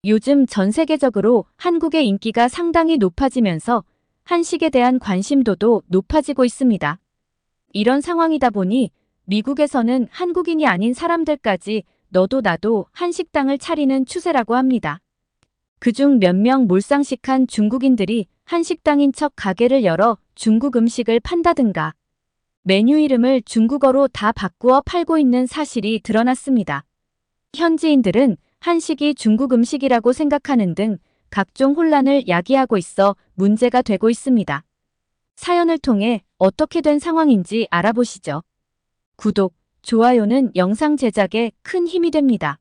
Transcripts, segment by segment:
요즘 전 세계적으로 한국의 인기가 상당히 높아지면서 한식에 대한 관심도도 높아지고 있습니다. 이런 상황이다 보니 미국에서는 한국인이 아닌 사람들까지 너도 나도 한식당을 차리는 추세라고 합니다. 그중 몇 명 몰상식한 중국인들이 한식당인 척 가게를 열어 중국 음식을 판다든가 메뉴 이름을 중국어로 다 바꾸어 팔고 있는 사실이 드러났습니다. 현지인들은 한식이 중국 음식이라고 생각하는 등 각종 혼란을 야기하고 있어 문제가 되고 있습니다. 사연을 통해 어떻게 된 상황인지 알아보시죠. 구독, 좋아요는 영상 제작에 큰 힘이 됩니다.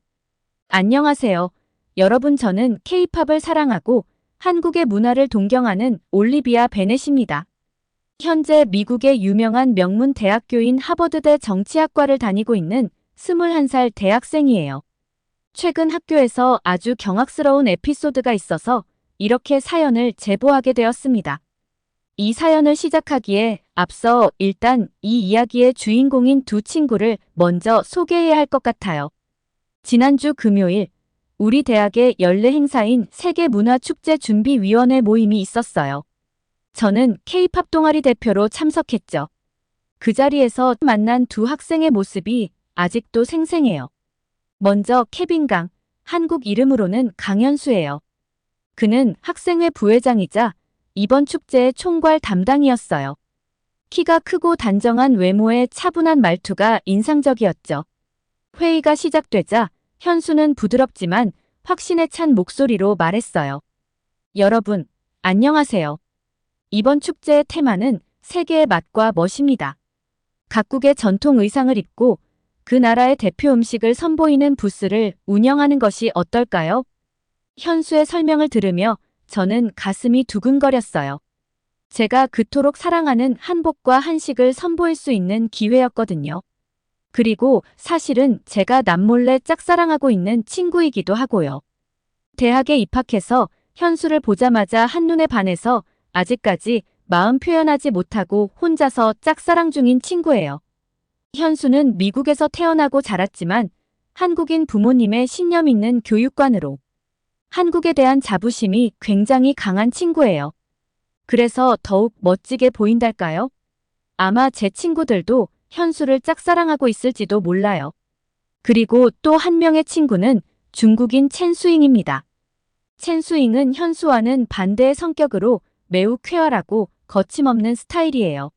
안녕하세요. 여러분, 저는 K-팝을 사랑하고 한국의 문화를 동경하는 올리비아 베넷입니다. 현재 미국의 유명한 명문 대학교인 하버드대 정치학과를 다니고 있는 21살 대학생이에요. 최근 학교에서 아주 경악스러운 에피소드가 있어서 이렇게 사연을 제보하게 되었습니다. 이 사연을 시작하기에 앞서 일단 이 이야기의 주인공인 두 친구를 먼저 소개해야 할 것 같아요. 지난주 금요일 우리 대학의 연례 행사인 세계문화축제준비위원회 모임이 있었어요. 저는 K-팝 동아리 대표로 참석했죠. 그 자리에서 만난 두 학생의 모습이 아직도 생생해요. 먼저 케빈강, 한국 이름으로는 강현수예요. 그는 학생회 부회장이자 이번 축제의 총괄 담당이었어요. 키가 크고 단정한 외모에 차분한 말투가 인상적이었죠. 회의가 시작되자 현수는 부드럽지만 확신에 찬 목소리로 말했어요. 여러분, 안녕하세요. 이번 축제의 테마는 세계의 맛과 멋입니다. 각국의 전통 의상을 입고 그 나라의 대표 음식을 선보이는 부스를 운영하는 것이 어떨까요? 현수의 설명을 들으며 저는 가슴이 두근거렸어요. 제가 그토록 사랑하는 한복과 한식을 선보일 수 있는 기회였거든요. 그리고 사실은 제가 남몰래 짝사랑하고 있는 친구이기도 하고요. 대학에 입학해서 현수를 보자마자 한눈에 반해서 아직까지 마음 표현하지 못하고 혼자서 짝사랑 중인 친구예요. 현수는 미국에서 태어나고 자랐지만 한국인 부모님의 신념 있는 교육관으로 한국에 대한 자부심이 굉장히 강한 친구예요. 그래서 더욱 멋지게 보인달까요? 아마 제 친구들도 현수를 짝사랑하고 있을지도 몰라요. 그리고 또 한 명의 친구는 중국인 첸수잉입니다. 첸수잉은 현수와는 반대의 성격으로 매우 쾌활하고 거침없는 스타일이에요.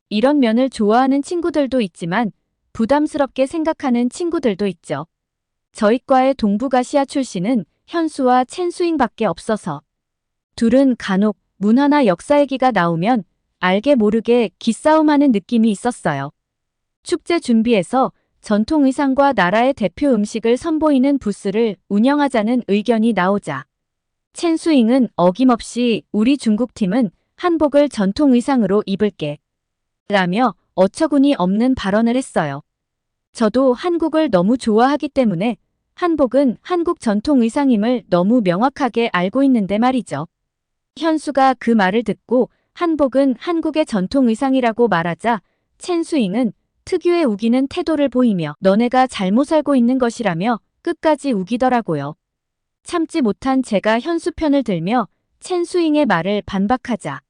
이런 면을 좋아하는 친구들도 있지만 부담스럽게 생각하는 친구들도 있죠. 저희 과의 동북아시아 출신은 현수와 첸수잉밖에 없어서 둘은 간혹 문화나 역사 얘기가 나오면 알게 모르게 기싸움하는 느낌이 있었어요. 축제 준비에서 전통 의상과 나라의 대표 음식을 선보이는 부스를 운영하자는 의견이 나오자 첸수잉은 어김없이 우리 중국팀은 한복을 전통 의상으로 입을게 라며 어처구니 없는 발언을 했어요. 저도 한국을 너무 좋아하기 때문에 한복은 한국 전통 의상임을 너무 명확하게 알고 있는데 말이죠. 현수가 그 말을 듣고 한복은 한국의 전통 의상이라고 말하자 첸수잉은 특유의 우기는 태도를 보이며 너네가 잘못 알고 있는 것이라며 끝까지 우기더라고요. 참지 못한 제가 현수 편을 들며 첸수잉의 말을 반박하자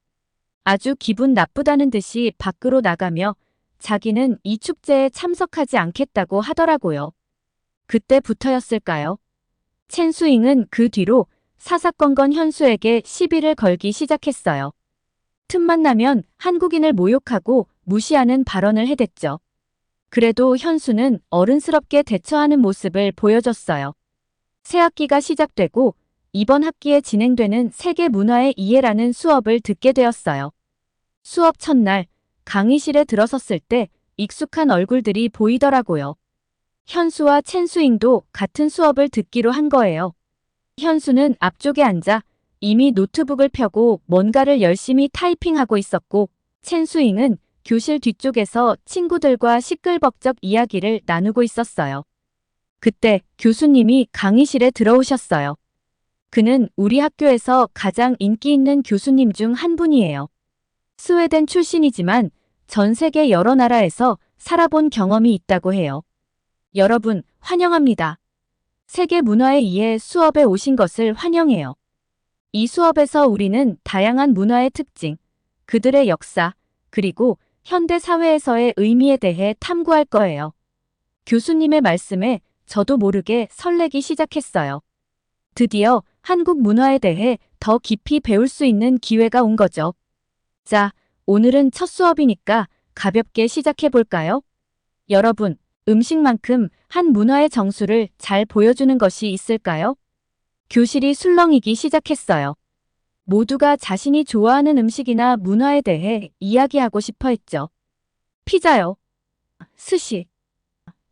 아주 기분 나쁘다는 듯이 밖으로 나가며 자기는 이 축제에 참석하지 않겠다고 하더라고요. 그때부터였을까요? 첸수잉은 그 뒤로 사사건건 현수에게 시비를 걸기 시작했어요. 틈만 나면 한국인을 모욕하고 무시하는 발언을 해댔죠. 그래도 현수는 어른스럽게 대처하는 모습을 보여줬어요. 새 학기가 시작되고 이번 학기에 진행되는 세계 문화의 이해라는 수업을 듣게 되었어요. 수업 첫날 강의실에 들어섰을 때 익숙한 얼굴들이 보이더라고요. 현수와 첸수잉도 같은 수업을 듣기로 한 거예요. 현수는 앞쪽에 앉아 이미 노트북을 펴고 뭔가를 열심히 타이핑하고 있었고 첸수잉은 교실 뒤쪽에서 친구들과 시끌벅적 이야기를 나누고 있었어요. 그때 교수님이 강의실에 들어오셨어요. 그는 우리 학교에서 가장 인기 있는 교수님 중 한 분이에요. 스웨덴 출신이지만 전 세계 여러 나라에서 살아본 경험이 있다고 해요. 여러분, 환영합니다. 세계 문화에 의해 수업에 오신 것을 환영해요. 이 수업에서 우리는 다양한 문화의 특징, 그들의 역사, 그리고 현대 사회에서의 의미에 대해 탐구할 거예요. 교수님의 말씀에 저도 모르게 설레기 시작했어요. 드디어 한국 문화에 대해 더 깊이 배울 수 있는 기회가 온 거죠. 자, 오늘은 첫 수업이니까 가볍게 시작해 볼까요? 여러분, 음식만큼 한 문화의 정수를 잘 보여주는 것이 있을까요? 교실이 술렁이기 시작했어요. 모두가 자신이 좋아하는 음식이나 문화에 대해 이야기하고 싶어 했죠. 피자요, 스시,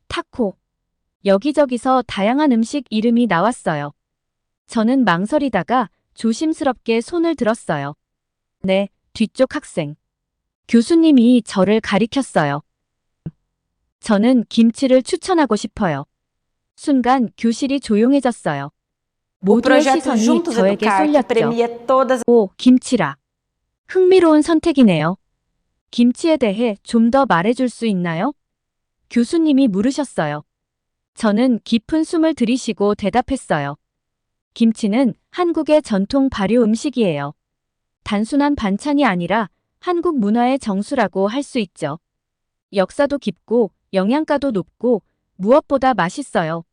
타코. 여기저기서 다양한 음식 이름이 나왔어요. 저는 망설이다가 조심스럽게 손을 들었어요. 네, 뒤쪽 학생. 교수님이 저를 가리켰어요. 저는 김치를 추천하고 싶어요. 순간 교실이 조용해졌어요. O 모두의 projeto 시선이 Juntos 저에게 Educar, que 쏠렸죠. premia todas 오, 김치라. 흥미로운 선택이네요. 김치에 대해 좀 더 말해줄 수 있나요? 교수님이 물으셨어요. 저는 깊은 숨을 들이쉬고 대답했어요. 김치는 한국의 전통 발효 음식이에요. 단순한 반찬이 아니라 한국 문화의 정수라고 할 수 있죠. 역사도 깊고 영양가도 높고 무엇보다 맛있어요.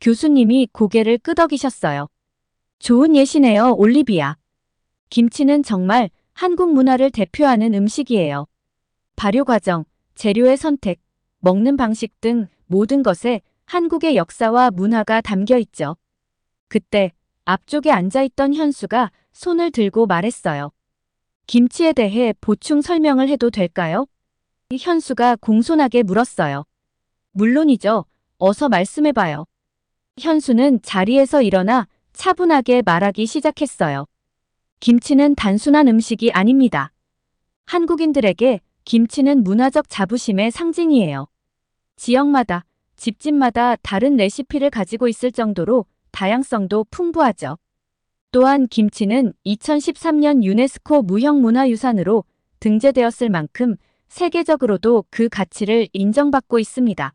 교수님이 고개를 끄덕이셨어요. 좋은 예시네요, 올리비아. 김치는 정말 한국 문화를 대표하는 음식이에요. 발효 과정, 재료의 선택, 먹는 방식 등 모든 것에 한국의 역사와 문화가 담겨 있죠. 그때 앞쪽에 앉아있던 현수가 손을 들고 말했어요. 김치에 대해 보충 설명을 해도 될까요? 현수가 공손하게 물었어요. 물론이죠. 어서 말씀해봐요. 현수는 자리에서 일어나 차분하게 말하기 시작했어요. 김치는 단순한 음식이 아닙니다. 한국인들에게 김치는 문화적 자부심의 상징이에요. 지역마다, 집집마다 다른 레시피를 가지고 있을 정도로 다양성도 풍부하죠. 또한 김치는 2013년 유네스코 무형문화유산으로 등재되었을 만큼 세계적으로도 그 가치를 인정받고 있습니다.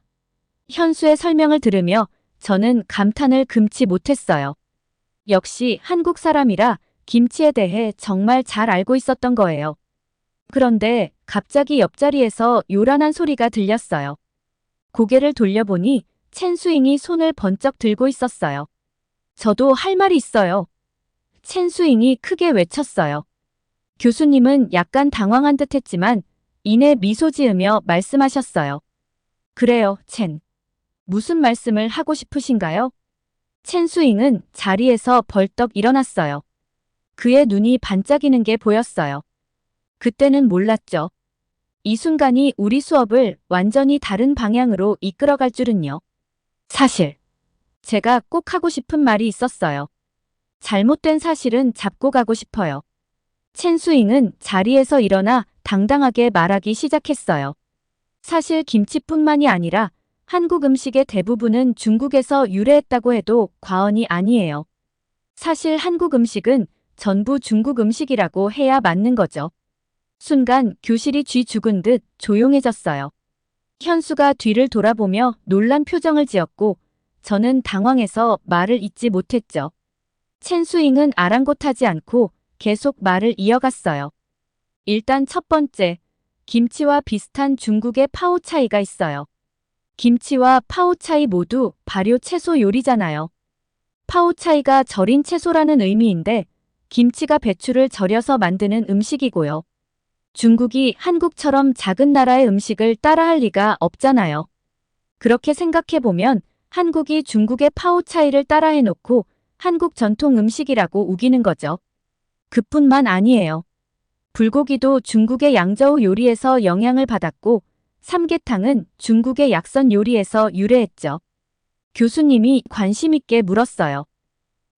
현수의 설명을 들으며 저는 감탄을 금치 못했어요. 역시 한국 사람이라 김치에 대해 정말 잘 알고 있었던 거예요. 그런데 갑자기 옆자리에서 요란한 소리가 들렸어요. 고개를 돌려보니 첸수잉이 손을 번쩍 들고 있었어요. 저도 할 말이 있어요. 첸수잉이 크게 외쳤어요. 교수님은 약간 당황한 듯 했지만 이내 미소 지으며 말씀하셨어요. 그래요, 첸. 무슨 말씀을 하고 싶으신가요? 첸수잉은 자리에서 벌떡 일어났어요. 그의 눈이 반짝이는 게 보였어요. 그때는 몰랐죠. 이 순간이 우리 수업을 완전히 다른 방향으로 이끌어갈 줄은요. 사실, 제가 꼭 하고 싶은 말이 있었어요. 잘못된 사실은 잡고 가고 싶어요. 첸수잉은 자리에서 일어나 당당하게 말하기 시작했어요. 사실 김치뿐만이 아니라 한국 음식의 대부분은 중국에서 유래했다고 해도 과언이 아니에요. 사실 한국 음식은 전부 중국 음식이라고 해야 맞는 거죠. 순간 교실이 쥐 죽은 듯 조용해졌어요. 현수가 뒤를 돌아보며 놀란 표정을 지었고 저는 당황해서 말을 잇지 못했죠. 첸수잉은 아랑곳하지 않고 계속 말을 이어갔어요. 일단 첫 번째, 김치와 비슷한 중국의 파오차이가 있어요. 김치와 파오차이 모두 발효 채소 요리잖아요. 파오차이가 절인 채소라는 의미인데 김치가 배추를 절여서 만드는 음식이고요. 중국이 한국처럼 작은 나라의 음식을 따라할 리가 없잖아요. 그렇게 생각해보면 한국이 중국의 파오차이를 따라해놓고 한국 전통 음식이라고 우기는 거죠. 그뿐만 아니에요. 불고기도 중국의 양저우 요리에서 영향을 받았고 삼계탕은 중국의 약선 요리에서 유래했죠. 교수님이 관심 있게 물었어요.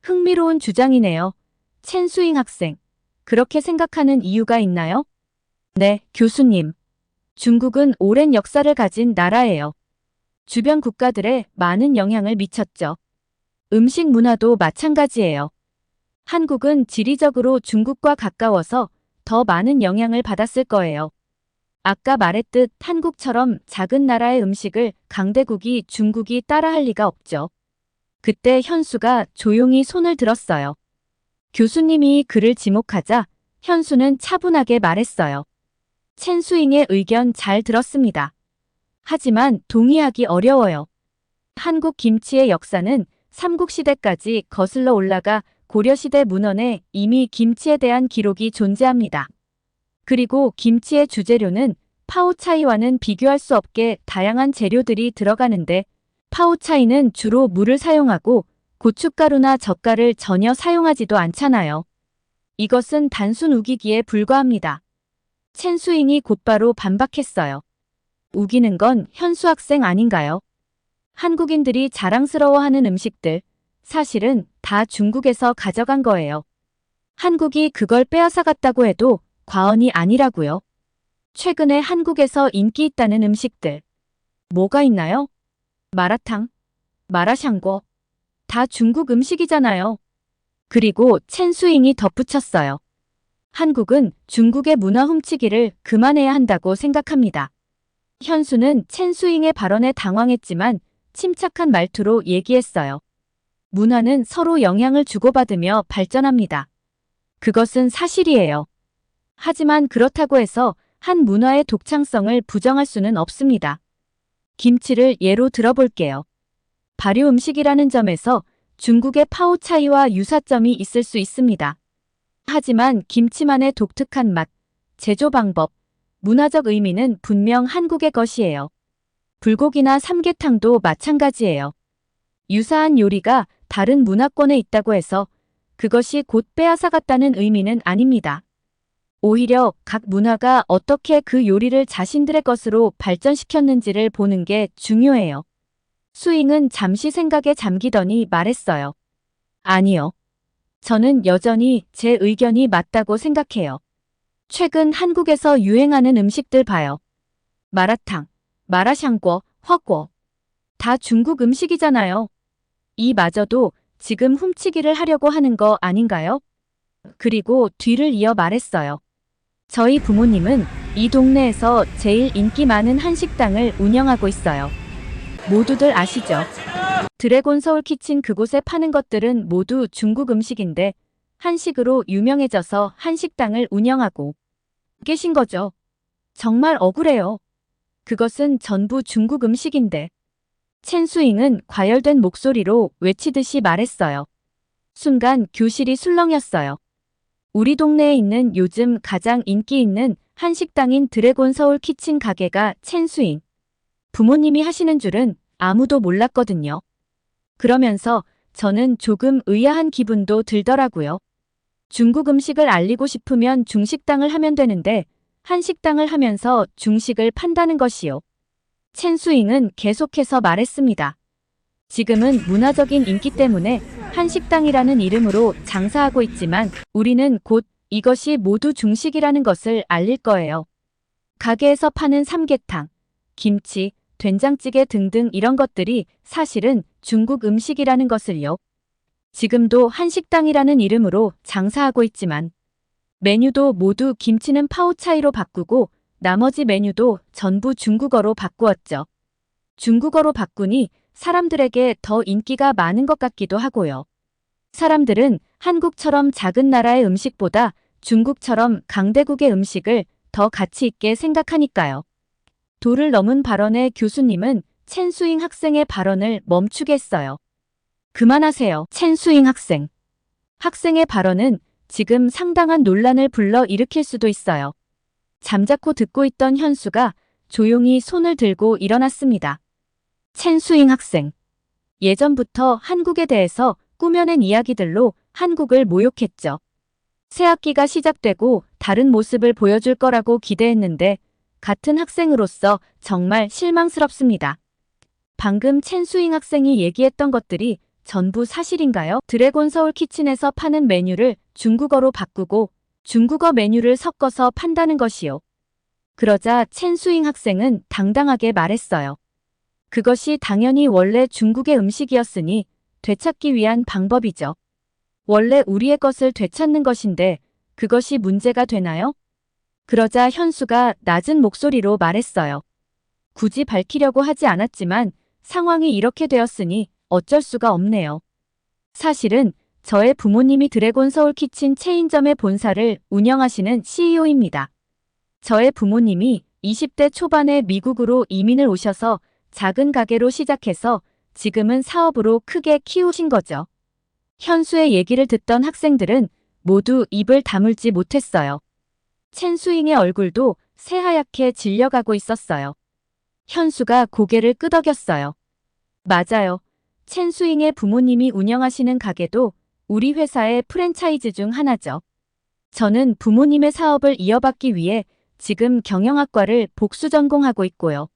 흥미로운 주장이네요. 첸수잉 학생. 그렇게 생각하는 이유가 있나요? 네, 교수님. 중국은 오랜 역사를 가진 나라예요. 주변 국가들에 많은 영향을 미쳤죠. 음식 문화도 마찬가지예요. 한국은 지리적으로 중국과 가까워서 더 많은 영향을 받았을 거예요. 아까 말했듯 한국처럼 작은 나라의 음식을 강대국이 중국이 따라할 리가 없죠. 그때 현수가 조용히 손을 들었어요. 교수님이 그를 지목하자 현수는 차분하게 말했어요. 첸수잉의 의견 잘 들었습니다. 하지만 동의하기 어려워요. 한국 김치의 역사는 삼국시대까지 거슬러 올라가 고려시대 문헌에 이미 김치에 대한 기록이 존재합니다. 그리고 김치의 주재료는 파오차이와는 비교할 수 없게 다양한 재료들이 들어가는데 파오차이는 주로 물을 사용하고 고춧가루나 젓갈을 전혀 사용하지도 않잖아요. 이것은 단순 우기기에 불과합니다. 첸수잉이 곧바로 반박했어요. 우기는 건 현수 학생 아닌가요? 한국인들이 자랑스러워하는 음식들, 사실은 다 중국에서 가져간 거예요. 한국이 그걸 빼앗아갔다고 해도 과언이 아니라고요. 최근에 한국에서 인기 있다는 음식들. 뭐가 있나요? 마라탕, 마라샹궈. 다 중국 음식이잖아요. 그리고 첸수잉이 덧붙였어요. 한국은 중국의 문화 훔치기를 그만해야 한다고 생각합니다. 현수는 첸수잉의 발언에 당황했지만 침착한 말투로 얘기했어요. 문화는 서로 영향을 주고받으며 발전합니다. 그것은 사실이에요. 하지만 그렇다고 해서 한 문화의 독창성을 부정할 수는 없습니다. 김치를 예로 들어볼게요. 발효 음식이라는 점에서 중국의 파오차이와 유사점이 있을 수 있습니다. 하지만 김치만의 독특한 맛, 제조 방법, 문화적 의미는 분명 한국의 것이에요. 불고기나 삼계탕도 마찬가지예요. 유사한 요리가 다른 문화권에 있다고 해서 그것이 곧 빼앗아갔다는 의미는 아닙니다. 오히려 각 문화가 어떻게 그 요리를 자신들의 것으로 발전시켰는지를 보는 게 중요해요. 수잉은 잠시 생각에 잠기더니 말했어요. 아니요. 저는 여전히 제 의견이 맞다고 생각해요. 최근 한국에서 유행하는 음식들 봐요. 마라탕, 마라샹궈, 화궈. 다 중국 음식이잖아요. 이마저도 지금 훔치기를 하려고 하는 거 아닌가요? 그리고 뒤를 이어 말했어요. 저희 부모님은 이 동네에서 제일 인기 많은 한식당을 운영하고 있어요. 모두들 아시죠? 드래곤 서울 키친 그곳에 파는 것들은 모두 중국 음식인데 한식으로 유명해져서 한식당을 운영하고 계신 거죠. 정말 억울해요. 그것은 전부 중국 음식인데. 첸수잉은 과열된 목소리로 외치듯이 말했어요. 순간 교실이 술렁였어요. 우리 동네에 있는 요즘 가장 인기 있는 한식당인 드래곤 서울 키친 가게가 첸수잉. 부모님이 하시는 줄은 아무도 몰랐거든요. 그러면서 저는 조금 의아한 기분도 들더라고요. 중국 음식을 알리고 싶으면 중식당을 하면 되는데 한식당을 하면서 중식을 판다는 것이요. 첸수잉은 계속해서 말했습니다. 지금은 문화적인 인기 때문에 한식당이라는 이름으로 장사하고 있지만 우리는 곧 이것이 모두 중식이라는 것을 알릴 거예요. 가게에서 파는 삼계탕, 김치, 된장찌개 등등 이런 것들이 사실은 중국 음식이라는 것을요. 지금도 한식당이라는 이름으로 장사하고 있지만 메뉴도 모두 김치는 파오차이로 바꾸고 나머지 메뉴도 전부 중국어로 바꾸었죠. 중국어로 바꾸니 사람들에게 더 인기가 많은 것 같기도 하고요. 사람들은 한국처럼 작은 나라의 음식보다 중국처럼 강대국의 음식을 더 가치 있게 생각하니까요. 도를 넘은 발언에 교수님은 첸수잉 학생의 발언을 멈추게 했어요. 그만하세요, 첸수잉 학생. 학생의 발언은 지금 상당한 논란을 불러 일으킬 수도 있어요. 잠자코 듣고 있던 현수가 조용히 손을 들고 일어났습니다. 첸수잉 학생. 예전부터 한국에 대해서 꾸며낸 이야기들로 한국을 모욕했죠. 새 학기가 시작되고 다른 모습을 보여줄 거라고 기대했는데 같은 학생으로서 정말 실망스럽습니다. 방금 첸수잉 학생이 얘기했던 것들이 전부 사실인가요? 드래곤 서울 키친에서 파는 메뉴를 중국어로 바꾸고 중국어 메뉴를 섞어서 판다는 것이요. 그러자 첸수잉 학생은 당당하게 말했어요. 그것이 당연히 원래 중국의 음식이었으니 되찾기 위한 방법이죠. 원래 우리의 것을 되찾는 것인데 그것이 문제가 되나요? 그러자 현수가 낮은 목소리로 말했어요. 굳이 밝히려고 하지 않았지만 상황이 이렇게 되었으니 어쩔 수가 없네요. 사실은 저의 부모님이 드래곤 서울 키친 체인점의 본사를 운영하시는 CEO입니다. 저의 부모님이 20대 초반에 미국으로 이민을 오셔서 작은 가게로 시작해서 지금은 사업으로 크게 키우신 거죠. 현수의 얘기를 듣던 학생들은 모두 입을 다물지 못했어요. 첸수잉의 얼굴도 새하얗게 질려가고 있었어요. 현수가 고개를 끄덕였어요. 맞아요. 첸수잉의 부모님이 운영하시는 가게도 우리 회사의 프랜차이즈 중 하나죠. 저는 부모님의 사업을 이어받기 위해 지금 경영학과를 복수 전공하고 있고요.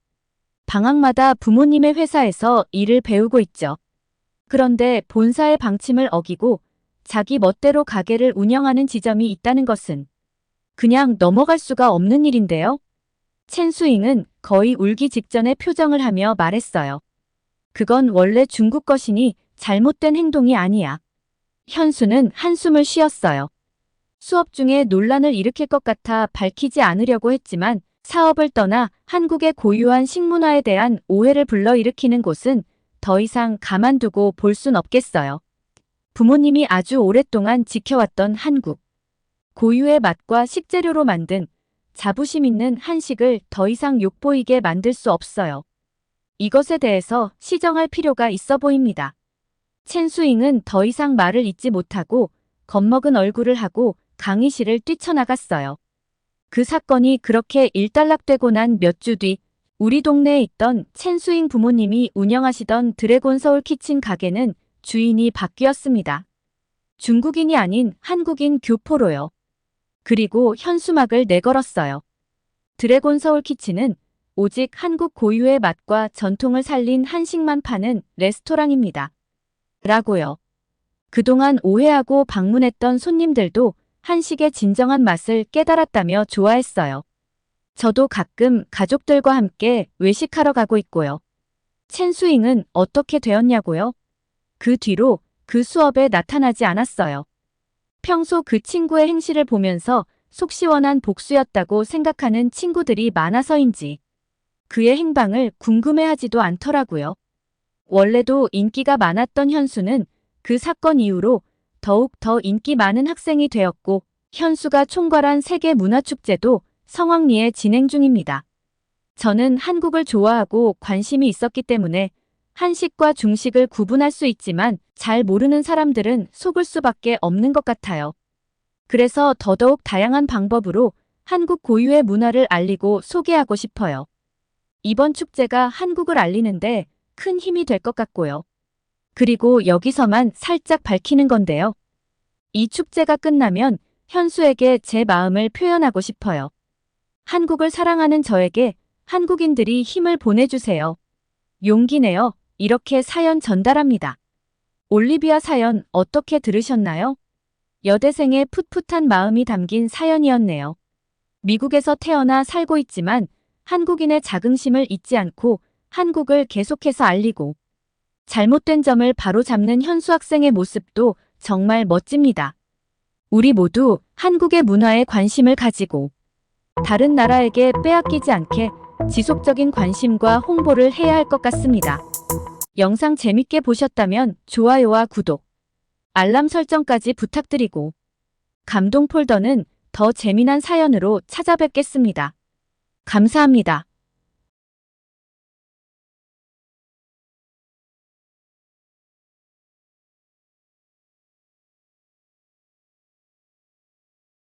방학마다 부모님의 회사에서 일을 배우고 있죠. 그런데 본사의 방침을 어기고 자기 멋대로 가게를 운영하는 지점이 있다는 것은 그냥 넘어갈 수가 없는 일인데요. 첸수잉은 거의 울기 직전의 표정을 하며 말했어요. 그건 원래 중국 것이니 잘못된 행동이 아니야. 현수는 한숨을 쉬었어요. 수업 중에 논란을 일으킬 것 같아 밝히지 않으려고 했지만 사업을 떠나 한국의 고유한 식문화에 대한 오해를 불러일으키는 곳은 더 이상 가만두고 볼 순 없겠어요. 부모님이 아주 오랫동안 지켜왔던 한국. 고유의 맛과 식재료로 만든 자부심 있는 한식을 더 이상 욕보이게 만들 수 없어요. 이것에 대해서 시정할 필요가 있어 보입니다. 첸수잉은 더 이상 말을 잇지 못하고 겁먹은 얼굴을 하고 강의실을 뛰쳐나갔어요. 그 사건이 그렇게 일단락되고 난 몇 주 뒤 우리 동네에 있던 첸수잉 부모님이 운영하시던 드래곤 서울 키친 가게는 주인이 바뀌었습니다. 중국인이 아닌 한국인 교포로요. 그리고 현수막을 내걸었어요. 드래곤 서울 키친은 오직 한국 고유의 맛과 전통을 살린 한식만 파는 레스토랑입니다. 라고요. 그동안 오해하고 방문했던 손님들도 한식의 진정한 맛을 깨달았다며 좋아했어요. 저도 가끔 가족들과 함께 외식하러 가고 있고요. 첸수잉은 어떻게 되었냐고요? 그 뒤로 그 수업에 나타나지 않았어요. 평소 그 친구의 행실을 보면서 속 시원한 복수였다고 생각하는 친구들이 많아서인지 그의 행방을 궁금해하지도 않더라고요. 원래도 인기가 많았던 현수는 그 사건 이후로 더욱 더 인기 많은 학생이 되었고 현수가 총괄한 세계문화축제도 성황리에 진행 중입니다. 저는 한국을 좋아하고 관심이 있었기 때문에 한식과 중식을 구분할 수 있지만 잘 모르는 사람들은 속을 수밖에 없는 것 같아요. 그래서 더더욱 다양한 방법으로 한국 고유의 문화를 알리고 소개하고 싶어요. 이번 축제가 한국을 알리는데 큰 힘이 될 것 같고요. 그리고 여기서만 살짝 밝히는 건데요. 이 축제가 끝나면 현수에게 제 마음을 표현하고 싶어요. 한국을 사랑하는 저에게 한국인들이 힘을 보내주세요. 용기 내어 이렇게 사연 전달합니다. 올리비아 사연 어떻게 들으셨나요? 여대생의 풋풋한 마음이 담긴 사연이었네요. 미국에서 태어나 살고 있지만 한국인의 자긍심을 잊지 않고 한국을 계속해서 알리고 잘못된 점을 바로잡는 현수 학생의 모습도 정말 멋집니다. 우리 모두 한국의 문화에 관심을 가지고 다른 나라에게 빼앗기지 않게 지속적인 관심과 홍보를 해야 할 것 같습니다. 영상 재밌게 보셨다면 좋아요와 구독, 알람 설정까지 부탁드리고 감동 폴더는 더 재미난 사연으로 찾아뵙겠습니다. 감사합니다.